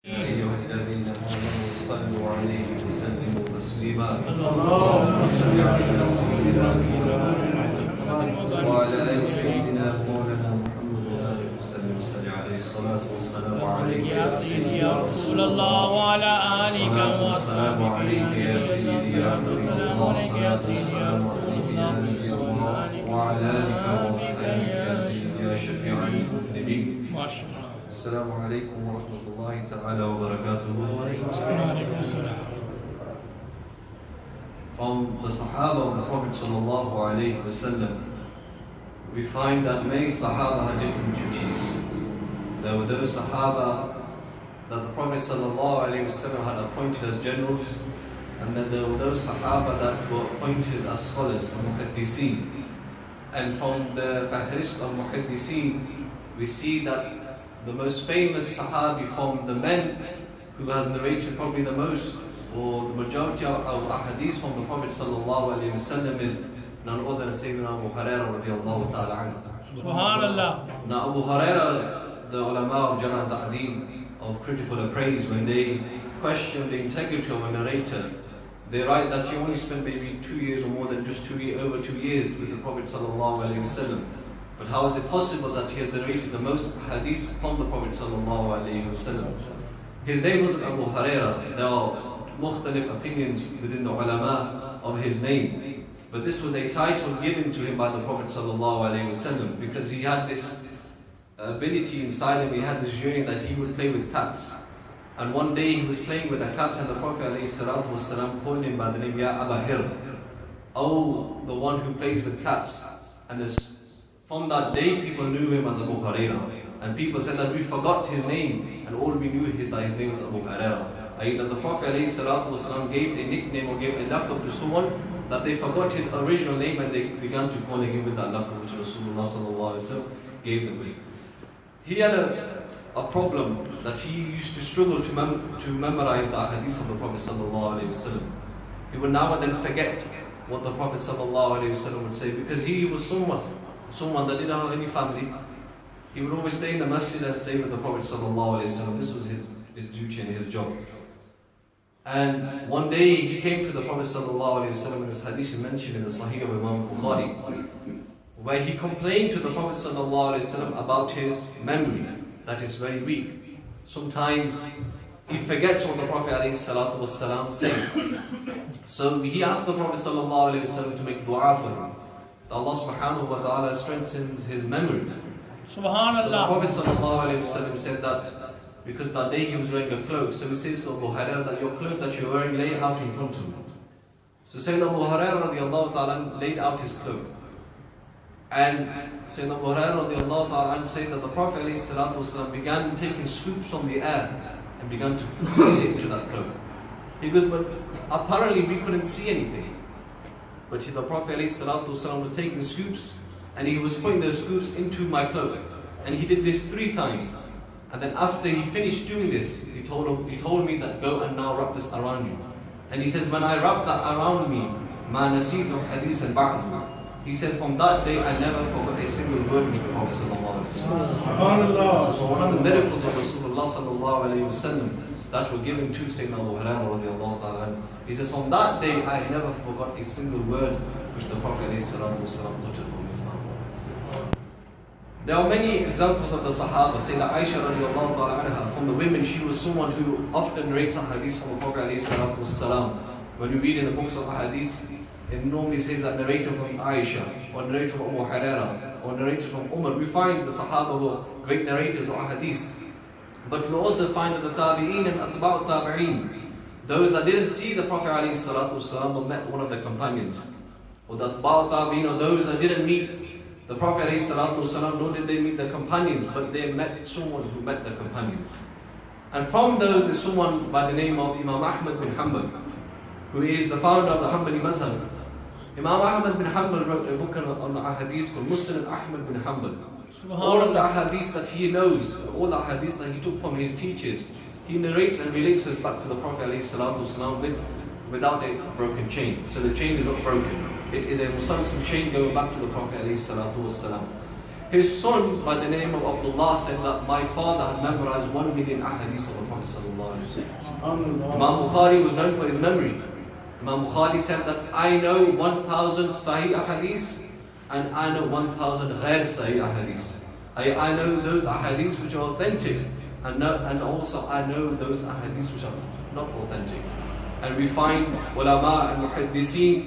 يا أيها الذين آمنوا صلوا عليه وسلموا تسليما اللهم صل على سيدنا محمد وعلى آل سيدنا مولانا محمد وآله وسلم. صل عليه الصلاة والسلام عليك يا سيدي يا رسول الله وعلى آلك والسلام عليك يا سيدي يا حبيب الله. الصلاة والسلام عليك يا نبي الله وعلى آلك وصحبه يا سيدي يا شفيع المذنبين. ما شاء الله. السلام عليكم ورحمة الله تعالى وبركاته. وعليكم السلام. From the Sahaba of the Prophet sallallahu alaihi wasallam, we find that many Sahaba had different duties. There were those Sahaba that the Prophet sallallahu alaihi wasallam had appointed as generals, and then there were those Sahaba that were appointed as scholars, muhaddiseen. And from the Fahrist of muhaddiseen, we see that the most famous Sahabi from the men who has narrated probably the most or the majority of ahadith from the Prophet sallallahu alaihi wasallam is none other than Sayyidina Abu Hurairah radiallahu ta'ala anhu. Subhanallah. Now Abu Hurairah, the ulama of Jarh Ta'deel, of critical appraise, when they question the integrity of a narrator, they write that he only spent maybe 2 years or more than just over 2 years with the Prophet sallallahu alaihi wasallam. But how is it possible that he has narrated the most hadith from the Prophet sallallahu alaihi wasallam? His name was Abu Hurairah. There are mukhtalif opinions within the ulama of his name, but this was a title given to him by the Prophet sallallahu alaihi wasallam because he had this ability inside him. He had this yearning that he would play with cats. And one day he was playing with a cat, and the Prophet alayhi salatu wasalam called him by the name Ya Aba Hir, oh, the one who plays with cats. And from that day, people knew him as Abu Hurairah. And people said that we forgot his name, and all we knew that his name was Abu Hurairah. i.e. that the Prophet ﷺ gave a nickname or gave a laqab to someone that they forgot his original name, and they began to call him with that laqab which Rasulullah ﷺ gave them. He had a problem that he used to struggle to memorize the hadith of the Prophet ﷺ. He would now and then forget what the Prophet ﷺ would say, because he was someone that didn't have any family. He would always stay in the masjid and stay with the Prophet ﷺ. This was his duty and his job. And one day he came to the Prophet ﷺ, and this hadith is mentioned in the Sahih of Imam Bukhari, where he complained to the Prophet ﷺ about his memory, that is very weak. Sometimes he forgets what the Prophet ﷺ says. So he asked the Prophet ﷺ to make dua for him. Allah subhanahu wa ta'ala strengthens his memory. Subhanallah. So the Prophet ﷺ said that because that day he was wearing a cloak, so he says to Abu Hurairah that your cloak that you're wearing, lay it out in front of him. So Sayyidina Abu Hurairah radiallahu ta'ala laid out his cloak. And Sayyidina Abu Hurairah radiallahu ta'ala says that the Prophet ﷺ began taking scoops from the air and began to place it into that cloak. He goes, but apparently we couldn't see anything. But the Prophet ﷺ was taking scoops, and he was putting those scoops into my cloak. And he did this 3 times. And then after he finished doing this, he told me that go and now wrap this around you. And he says, when I wrapped that around me, ma nasitu hadithan ba'du. He says, from that day I never forgot a single word of the Prophet sallallahu alaihi wasallam. So one of the miracles of Rasulullah sallallahu alaihi wasallam that were given to Sayyidina Abu Hurairah radiallahu ta'ala. He says, from that day I never forgot a single word which the Prophet ﷺ uttered from his mouth. There are many examples of the Sahaba. Sayyidah Aisha radiallahu ta'ala anha, from the women, she was someone who often narrates a hadith from the Prophet ﷺ. When you read in the books of hadith, it normally says that narrator from Aisha, or narrator from Abu Hurairah, or narrator from Umar. We find the Sahaba were great narrators of hadith. But we also find that the Tabi'een and Atba'u Tabi'een, those that didn't see the Prophet ﷺ but met one of the companions, or the Atba'u Tabi'een, or those that didn't meet the Prophet ﷺ, nor did they meet the companions, but they met someone who met the companions. And from those is someone by the name of Imam Ahmad bin Hanbal, who is the founder of the Hanbali Mazhab. Imam Ahmad bin Hanbal wrote a book on ahadith called Muslim Ahmad bin Hanbal. All of the ahadith that he knows, all the ahadith that he took from his teachers, he narrates and relates us back to the Prophet ﷺ without a broken chain. So the chain is not broken. It is a musalsal chain going back to the Prophet ﷺ. His son, by the name of Abdullah, said that my father had memorized 1 million ahadith of the Prophet sallallahu alaihi wasallam. Imam Bukhari was known for his memory. Imam Bukhari said that I know 1,000 sahih ahadith and I know 1,000 ghair sahih ahadith. I know those ahadith which are authentic and also I know those ahadith which are not authentic. And we find ulama and muhaddiseen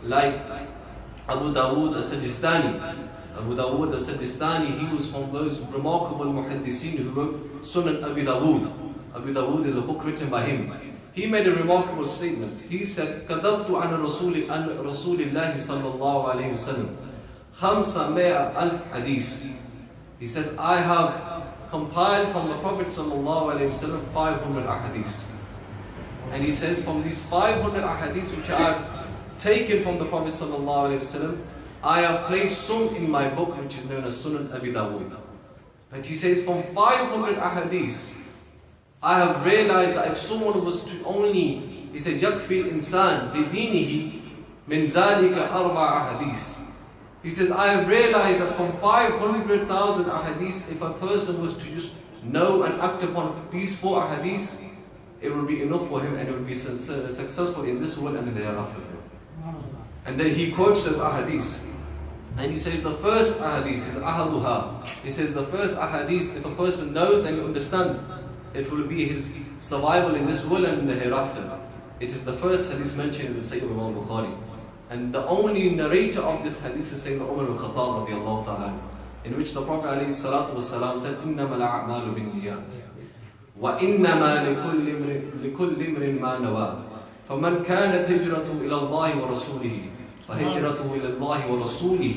like Abu Dawood as-Sajistani. Abu Dawood as-Sajistani, he was from those remarkable muhaddiseen who wrote Sunan Abi Dawood. Abu Dawood is a book written by him. He made a remarkable statement. He said, كَذَبْتُ عَنَ رَسُولِ اللَّهِ صَلَّى اللَّهُ عَلَيْهِ وسلم 500,000 hadith. He said, I have compiled from the Prophet sallallahu alaihi wasallam 500 ahadith. And he says, from these 500 ahadith which I have taken from the Prophet sallallahu alaihi wasallam, I have placed some in my book which is known as Sunan Abi Dawood. But he says, from 500 ahadith, I have realized that if someone was to only, he said, يَكْفِي الْإِنسَانِ لِدِينِهِ مِنْ ذَلِكَ أَرْبَعَ ahadith. He says, I have realized that from 500,000 ahadith, if a person was to just know and act upon these 4 ahadith, it will be enough for him and it will be successful in this world and in the hereafter. And then he quotes this ahadith. And he says the first ahadith is ahaduha. He says the first ahadith, if a person knows and understands, it will be his survival in this world and in the hereafter. It is the first hadith mentioned in the Sahih of Imam Bukhari. And the only narrator of this hadith is Sayyidina Umar al-Khattab radiyallahu ta'ala, in which the Prophet alayhi salatu wasalam said, إِنَّمَا الْأَعْمَالُ بِالنِّيَّاتِ وَإِنَّمَا لِكُلِّ امْرِئٍ مَا نَوَىٰ فَمَنْ كَانَتْ هِجْرَتُهُ إِلَى اللَّهِ وَرَسُولِهِ فهجرته إلى الله ورسوله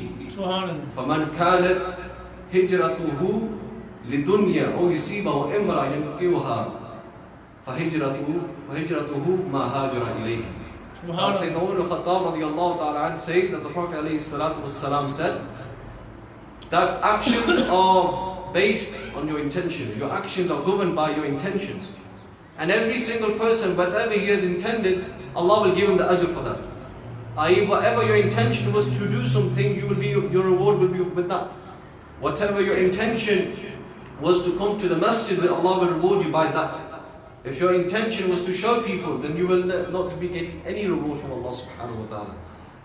فمن كانت هجرته لدنيا أو يصيبه امرأة ينكحها فهجرته ما هاجر إليه. Sayyidina Umar al-Khattab radiyallahu ta'ala anhu says that the Prophet alayhi salatu wassalam said that actions are based on your intention. Your actions are governed by your intentions. And every single person, whatever he has intended, Allah will give him the ajr for that. I.e., whatever your intention was to do something, your reward will be with that. Whatever your intention was to come to the masjid, Allah will reward you by that. If your intention was to show people, then you will not be getting any reward from Allah subhanahu wa ta'ala.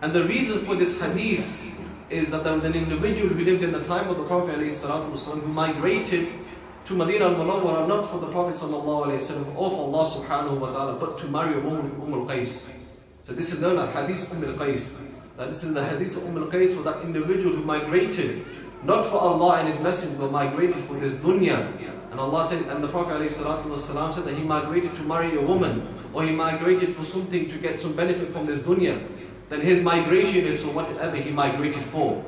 And the reason for this hadith is that there was an individual who lived in the time of the Prophet ﷺ who migrated to Medina al-Munawwara not for the Prophet ﷺ or for Allah subhanahu wa ta'ala, but to marry a woman, al-Qais. So this is known as Hadith al-Qais. This is the Hadith of al-Qais for that individual who migrated not for Allah and His Messenger, but migrated for this dunya. And Allah said, and the Prophet ﷺ said that he migrated to marry a woman, or he migrated for something to get some benefit from this dunya. Then his migration is for whatever he migrated for.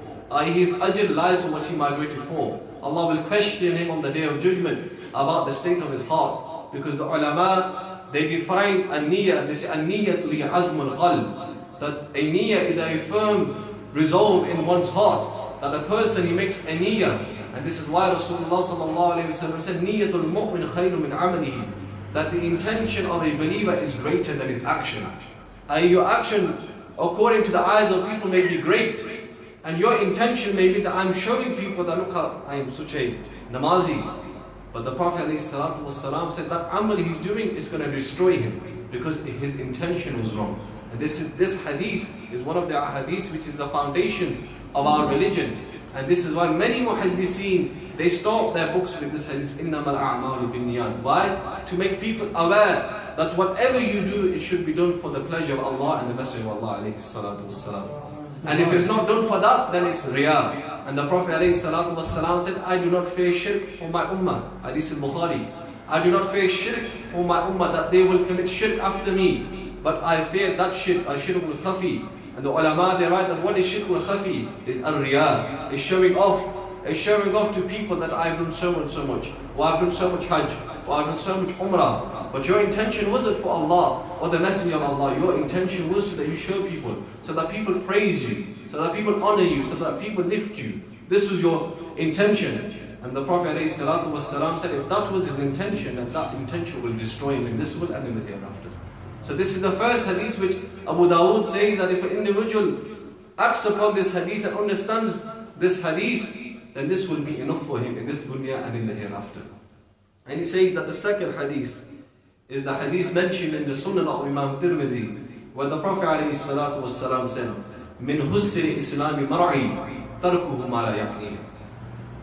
His ajr lies on what he migrated for. Allah will question him on the Day of Judgment about the state of his heart. Because the ulama, they define an-niyyah, they say an-niyyatu li azmul qalb. That a niyyah is a firm resolve in one's heart. That a person, he makes a niyyah. And this is why Rasulullah sallallahu alayhi wa sallam said, Niyyatul mu'min khayru min amalihi. That the intention of a believer is greater than his action. Your action, according to the eyes of people, may be great. And your intention may be that I'm showing people that look how I am such a namazi. But the Prophet ﷺ said that amal he's doing is going to destroy him because his intention was wrong. And this hadith is one of the hadiths which is the foundation of our religion. And this is why many muhaddiseen, they start their books with this hadith, إِنَّمَا الْأَعْمَالُ بِالنِّيَّاتِ. Why? To make people aware that whatever you do, it should be done for the pleasure of Allah and the Messenger of Allah alayhi salatu wassalam. And if it's not done for that, then it's riyah. And the Prophet alayhi salatu wassalam said, I do not fear shirk for my ummah. Hadith al-Bukhari. I do not fear shirk for my ummah, that they will commit shirk after me. But I fear that shirk, shirk al-khafi. And the ulama, they write that what is shirk al-khafi is al-riyah. Is showing off. Is showing off to people that I've done so and so much. Or I've done so much hajj. Or I've done so much umrah. But your intention wasn't for Allah or the Messenger of Allah. Your intention was so that you show people. So that people praise you. So that people honor you. So that people lift you. This was your intention. And the Prophet ﷺ said, if that was his intention, then that intention will destroy him in this world and in the hereafter. So this is the first hadith which Abu Dawood says that if an individual acts upon this hadith and understands this hadith, then this will be enough for him in this dunya and in the hereafter. And he says that the second hadith is the hadith mentioned in the Sunnah of Imam Tirmizi, where the Prophet ﷺ said, "Min husri islami mar'i tarkuhu ma la ya'ni."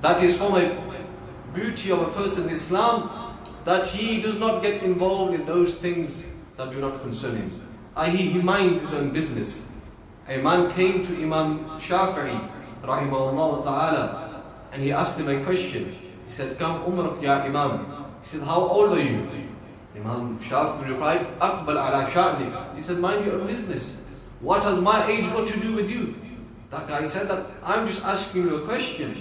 That is from a beauty of a person's Islam, that he does not get involved in those things that do not concern him. I.e., he minds his own business. A man came to Imam Shafi'i, rahimahullah ta'ala, and he asked him a question. He said, "Kam umrak ya Imam?" He said, "How old are you?" Imam Shafi'i replied, "Aqbal ala sha'nik." He said, "Mind your own business. What has my age got to do with you?" That guy said that, "I'm just asking you a question.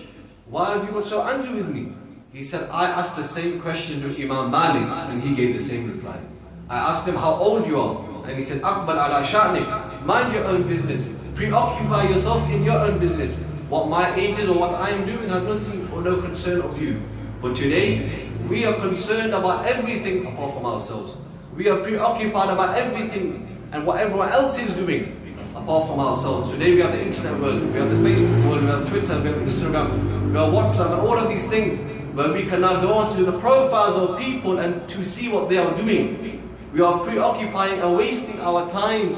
Why have you got so angry with me?" He said, "I asked the same question to Imam Malik and he gave the same reply. I asked him how old you are and he said, Aqbal ala sha'nik." Mind your own business. Preoccupy yourself in your own business. What my age is or what I am doing has nothing or no concern of you. But today, we are concerned about everything apart from ourselves. We are preoccupied about everything and what everyone else is doing apart from ourselves. Today we have the internet world, we have the Facebook world, we have Twitter, we have Instagram, we have WhatsApp and all of these things where we can now go on to the profiles of people and to see what they are doing. We are preoccupying and wasting our time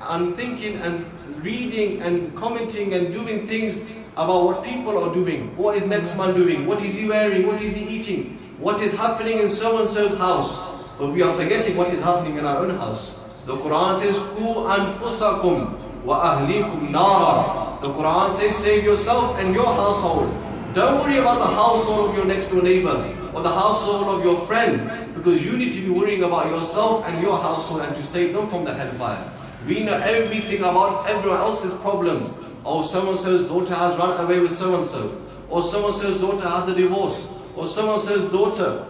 and thinking and reading and commenting and doing things about what people are doing. What is next man doing? What is he wearing? What is he eating? What is happening in so-and-so's house? But we are forgetting what is happening in our own house. The Quran says, "Qu anfusakum wa ahlikum nara." The Quran says, save yourself and your household. Don't worry about the household of your next door neighbor or the household of your friend, because you need to be worrying about yourself and your household and to save them from the hellfire. We know everything about everyone else's problems. Oh, so-and-so's daughter has run away with so-and-so. Or so-and-so's daughter has a divorce. Or so-and-so's daughter.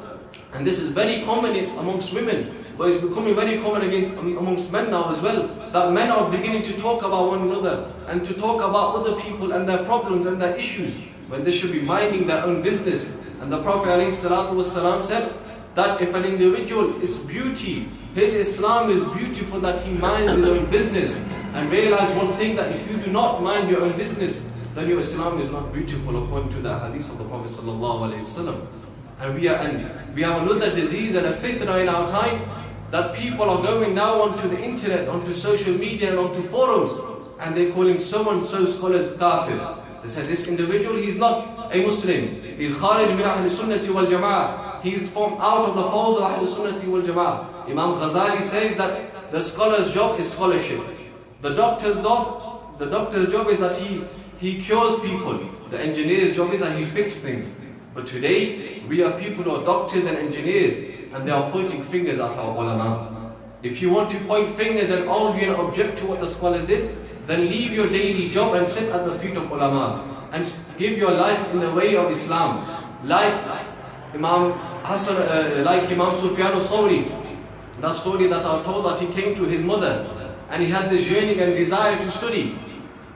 And this is very common amongst women. But it's becoming very common amongst men now as well. That men are beginning to talk about one another. And to talk about other people and their problems and their issues. When they should be minding their own business. And the Prophet ﷺ said that if an individual is beauty, his Islam is beautiful, that he minds his own business. And realize one thing, that if you do not mind your own business, then your Islam is not beautiful according to the hadith of the Prophet ﷺ. And we have another disease and a fitna in our time, that people are going now onto the internet, onto social media and onto forums, and they're calling so-and-so scholars kafir. They say this individual, he's not a Muslim. He's kharij min ahl sunnati wal jama'ah. He's from out of the folds of ahl sunnati wal jama'ah. Imam Ghazali says that the scholar's job is scholarship. The doctor's job is that he cures people. The engineer's job is that he fixes things. But today, we have people who are doctors and engineers, and they are pointing fingers at our ulama. If you want to point fingers and argue and object to what the scholars did, then leave your daily job and sit at the feet of ulama and give your life in the way of Islam. Like Imam Sufyan al-Thawri, that story that I told, that he came to his mother and he had this yearning and desire to study.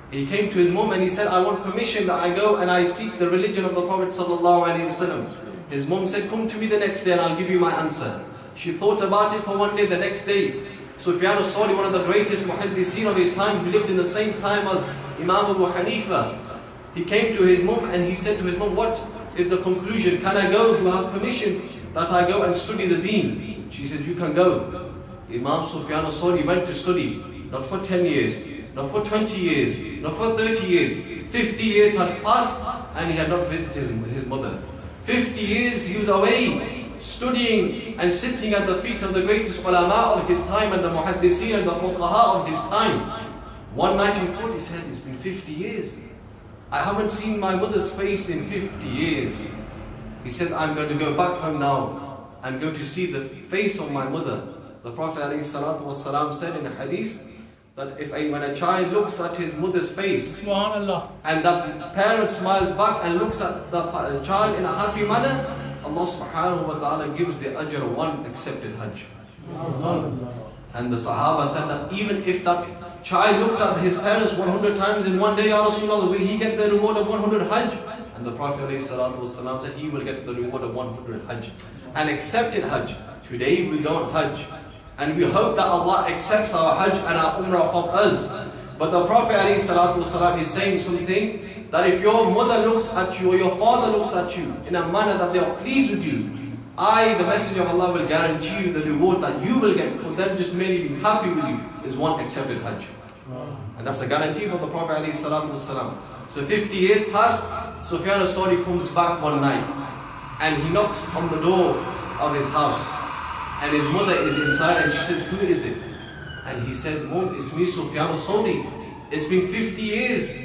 He came to his mom and he said, "I want permission that I go and I seek the religion of the Prophet ﷺ." His mom said, "Come to me the next day and I'll give you my answer." She thought about it for one day. The next day, Sufyan al-Thawri, one of the greatest muhaddithin of his time, who lived in the same time as Imam Abu Hanifa, he came to his mom and he said to his mom, "What is the conclusion? Can I go? Do I have permission that I go and study the deen?" She said, "You can go." Imam Sufyan al-Thawri went to study, not for 10 years, not for 20 years, not for 30 years. 50 years had passed and he had not visited his mother. 50 years he was away, studying and sitting at the feet of the greatest ulama of his time and the muhaddithin and the fuqaha of his time. One night he thought, he said, "It's been 50 years. I haven't seen my mother's face in 50 years. He said, "I'm going to go back home now. I'm going to see the face of my mother." The Prophet ﷺ said in a hadith that when a child looks at his mother's face, and that parent smiles back and looks at the child in a happy manner, Allah subhanahu wa ta'ala gives the ajr of one accepted hajj. And the Sahaba said that even if that child looks at his parents 100 times in one day, Ya Rasulullah, will he get the reward of 100 hajj? And the Prophet ﷺ said he will get the reward of 100 hajj. An accepted hajj. Today we don't hajj. And we hope that Allah accepts our hajj and our umrah from us. But the Prophet ﷺ is saying something that if your mother looks at you or your father looks at you in a manner that they are pleased with you, I, the Messenger of Allah, will guarantee you the reward that you will get for them just merely being happy with you is one accepted Hajj. And that's a guarantee from the Prophet ﷺ. So 50 years passed, Sufyan al-Thawri comes back one night and he knocks on the door of his house and his mother is inside and she says, who is it? And he says, Mom, it's me, Sufyan al-Thawri. It's been 50 years.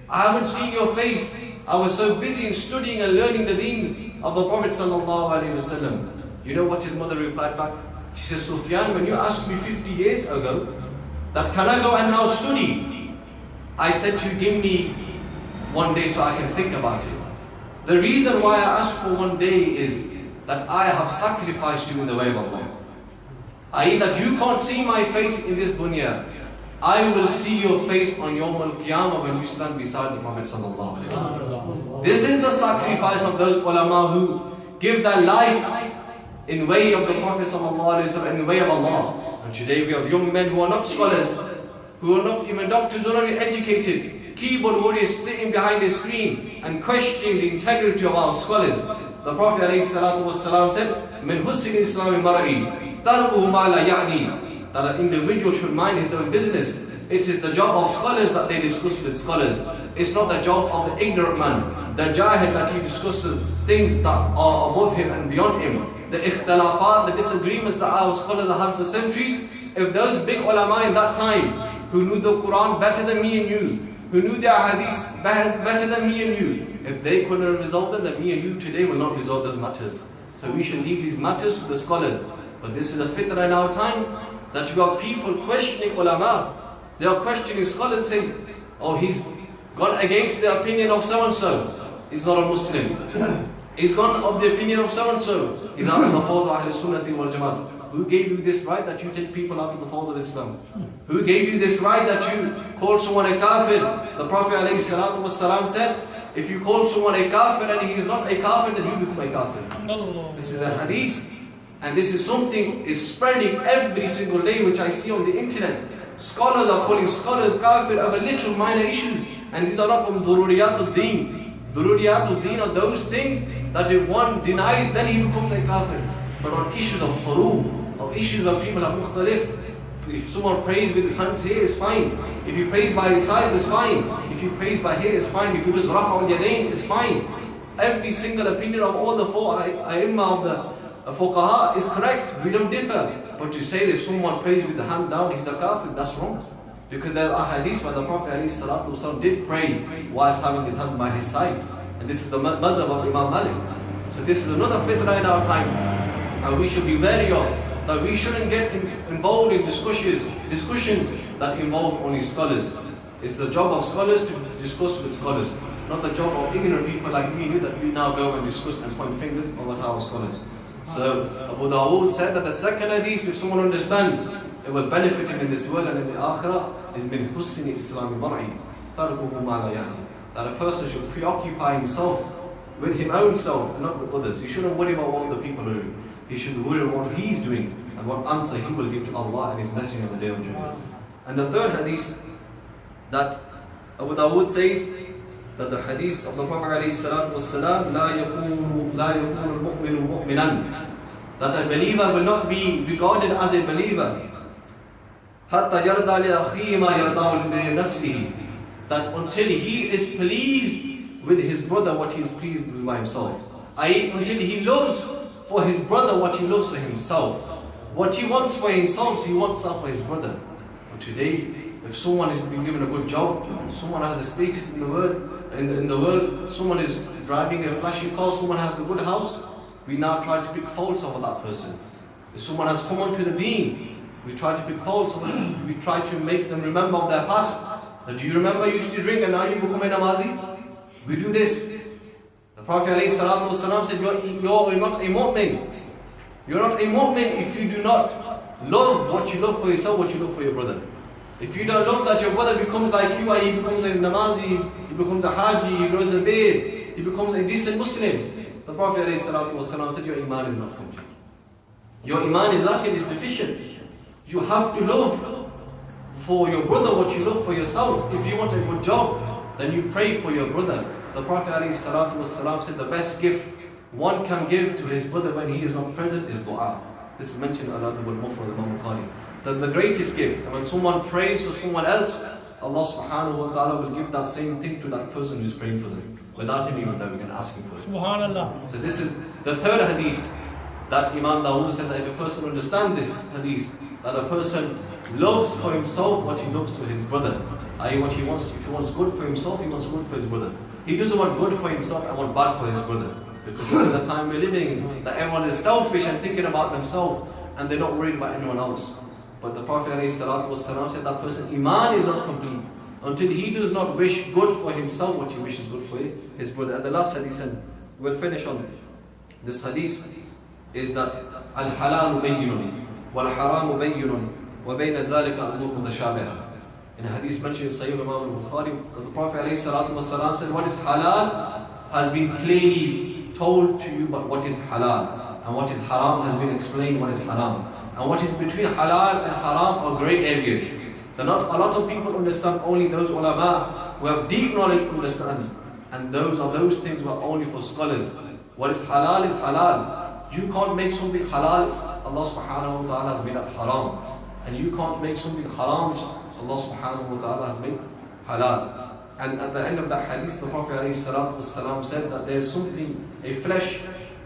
I haven't seen your face. I was so busy in studying and learning the deen of the Prophet ﷺ. You know what his mother replied back? She says, Sufyan, when you asked me 50 years ago, that can I go and now study? I said to you, give me one day so I can think about it. The reason why I asked for one day is that I have sacrificed you in the way of Allah. I.e. that you can't see my face in this dunya. I will see your face on Yawm al-Qiyamah when you stand beside the Prophet sallallahu alaihi wasallam. This is the sacrifice of those ulama who give their life in way of the Prophet sallallahu alaihi wasallam, in the way of Allah. And today we have young men who are not scholars, who are not even doctors, who are not educated, keyboard warriors sitting behind a screen and questioning the integrity of our scholars. The Prophet ﷺ said, "Min husni Islami mar'i, tarkuhu ma la ya'ni." That an individual should mind his own business. It is the job of scholars that they discuss with scholars. It's not the job of the ignorant man, the jahil, that he discusses things that are above him and beyond him. The ikhtilafat, the disagreements that our scholars have had for centuries. If those big ulama in that time, who knew the Quran better than me and you, who knew their hadith better than me and you, if they couldn't resolve them, then me and you today will not resolve those matters. So we should leave these matters to the scholars. But this is a fitna in our time, that you have people questioning ulama. They are questioning scholars saying, oh, he's gone against the opinion of so-and-so. He's not a Muslim. He's gone of the opinion of so-and-so. He's out of the folds of Ahl Sunnati wal Jama'at. Who gave you this right that you take people out of the folds of Islam? Who gave you this right that you call someone a kafir? The Prophet ﷺ said, if you call someone a kafir and he is not a kafir, then you become a kafir. This is a hadith. And this is something is spreading every single day, which I see on the internet. Scholars are calling scholars kafir over little minor issues. And these are not from dururiyatul deen. Dururiyatul deen are those things that if one denies, then he becomes a kafir. But on issues of furu, of issues where people are mukhtalif, if someone prays with his hands here, it's fine. If he prays by his sides, it's fine. If he prays by here, it's fine. If he does rafa al-yadayn, it's fine. Every single opinion of all the four ai-imma of the fuqaha is correct. We don't differ. But to say that if someone prays with the hand down, he's a kafir, that's wrong. Because there are hadiths where the Prophet ﷺ did pray whilst having his hand by his sides. And this is the mazhab of Imam Malik. So this is another fitna in our time. And we should be wary of that. We shouldn't get involved in discussions that involve only scholars. It's the job of scholars to discuss with scholars, not the job of ignorant people like me that we now go and discuss and point fingers over at our scholars. So Abu Dawood said that the second hadith, if someone understands, it will benefit him in this world and in the akhirah, is min husni Islami mar'i, tarkuhu ma la ya'ni. That a person should preoccupy himself with his own self and not with others. He shouldn't worry about what the people are doing. He should worry about what he's doing and what answer he will give to Allah and his Messenger on the day of judgment. And the third hadith that Abu Dawood says, that the hadith of the Prophet ﷺ, لا يكون المؤمن مؤمنا, that a believer will not be regarded as a believer حتى يرضى لأخيه ما يرضى لنفسه, that until he is pleased with his brother what he is pleased with by himself, i.e. until he loves for his brother what he loves for himself. What he wants for himself, he wants that for his brother. But today, if someone has been given a good job, someone has a status in the world, someone is driving a flashy car, someone has a good house, we now try to pick faults over that person. If someone has come onto the deen, we try to pick faults, we try to make them remember of their past. Do you remember you used to drink and now you become a namazi? We do this. The Prophet ﷺ said, you're not a mu'min. You're not a mu'min if you do not love what you love for yourself, what you love for your brother. If you don't love that your brother becomes like you, he becomes a namazi, he becomes a haji, he grows a beard, he becomes a decent Muslim. The Prophet ﷺ said, your iman is not complete. Your iman is lacking, is deficient. You have to love for your brother what you love for yourself. If you want a good job, then you pray for your brother. The Prophet ﷺ said the best gift one can give to his brother when he is not present is dua. This is mentioned in another Mufrad Imam Bukhari. That the greatest gift, and when someone prays for someone else, Allah subhanahu wa ta'ala will give that same thing to that person who is praying for them, without him even knowing and asking for it. Subhanallah. So this is the third hadith that Imam Dawood said that if a person understands this hadith, that a person loves for himself what he loves to his brother. I.e. what he wants, if he wants good for himself, he wants good for his brother. He doesn't want good for himself and want bad for his brother. Because this is the time we're living in, that everyone is selfish and thinking about themselves and they're not worried about anyone else. But the Prophet ﷺ said that person, Iman is not complete until he does not wish good for himself what he wishes good for his brother. And the last hadith, and we'll finish on this hadith, is that Al-Halal bayyinun wal-Haram bayyinun wa bayna zalika al-umur mutashabiha. In a hadith mentioned in Sahih Imam al-Bukhari, the Prophet ﷺ said, what is halal has been clearly told to you, but what is halal and what is haram has been explained what is haram. And what is between halal and haram are grey areas. A lot of people understand, only those ulama who have deep knowledge understand. And those are those things were only for scholars. What is halal is halal. You can't make something halal if Allah subhanahu wa ta'ala has made that haram. And you can't make something haram which Allah subhanahu wa ta'ala has made halal. And at the end of that hadith, the Prophet ﷺ said that there is something, a flesh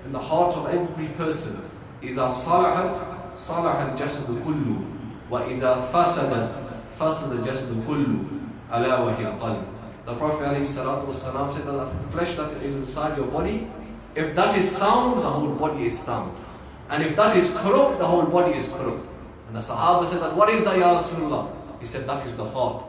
in the heart of every person. إِذَا صَلَحَتْ صَلَحَ الْجَسَدُ كُلُّهُ وَإِذَا فَسَدَتْ فَسَدَ الْجَسَدُ كُلُّهُ أَلَا وَهِيَ الْقَلْبُ. The Prophet ﷺ said that the flesh that is inside your body, if that is sound, the whole body is sound. And if that is corrupt, the whole body is corrupt. And the Sahaba said that, what is that, Ya Rasulullah? He said, that is the heart.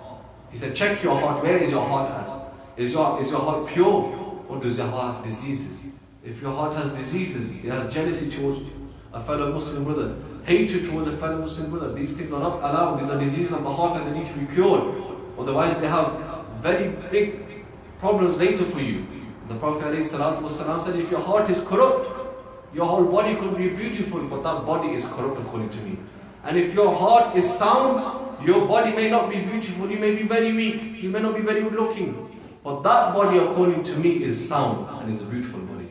He said, check your heart. Where is your heart at? Is your heart pure, or does your heart have diseases? If your heart has diseases, it has jealousy towards a fellow Muslim brother, hatred towards a fellow Muslim brother, these things are not allowed. These are diseases of the heart and they need to be cured. Otherwise they have very big problems later for you. The Prophet ﷺ said, if your heart is corrupt, your whole body could be beautiful, but that body is corrupt according to me. And if your heart is sound, your body may not be beautiful, you may be very weak, you may not be very good looking. But that body according to me is sound and is a beautiful body.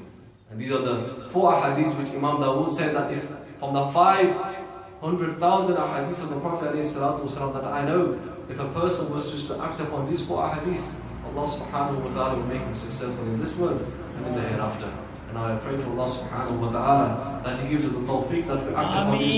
And these are the 4 ahadiths which Imam Dawood said that if from the 500,000 ahadiths of the Prophet ﷺ that I know, if a person was just to act upon these 4 ahadiths, Allah subhanahu wa ta'ala will make him successful in this world and in the hereafter. And I pray to Allah subhanahu wa ta'ala that He gives us the tawfiq that we act upon these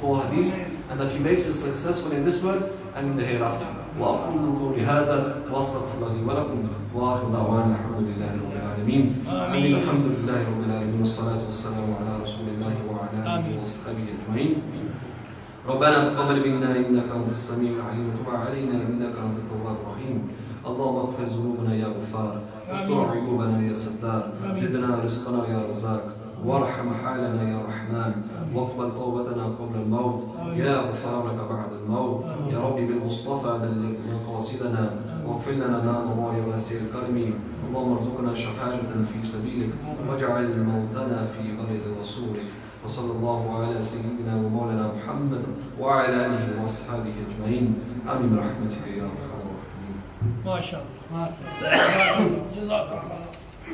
4 hadiths and that He makes us successful in this world and in the hereafter. وأقول قولي هذا وأستغفر الله لي ولكم وآخر دعوانا الحمد لله رب العالمين. آمين. الحمد لله رب العالمين والصلاة والسلام على رسول الله وعلى آله وصحبه أجمعين. ربنا تقبل منا إنك أنت السميع العليم وتب علينا إنك أنت التواب الرحيم. اللهم اغفر ذنوبنا يا غفار، استر عيوبنا يا ستار، زدنا رزقنا يا رزاق، وارحم حالنا يا رحمن، واقبل توبتنا قبل الموت، يا غفارك بعد الموت. يا ربي بالمصطفى بلغ مقاصدنا واغفر لنا ما مضى يا واسع الكرم. اللهم ارزقنا شهادة في سبيلك واجعل موتنا في برد رسولك. وصلى الله على سيدنا ومولانا محمد وعلى آله وأصحابه أجمعين. آمين برحمتك يا أرحم الراحمين. ما شاء الله. جزاك الله.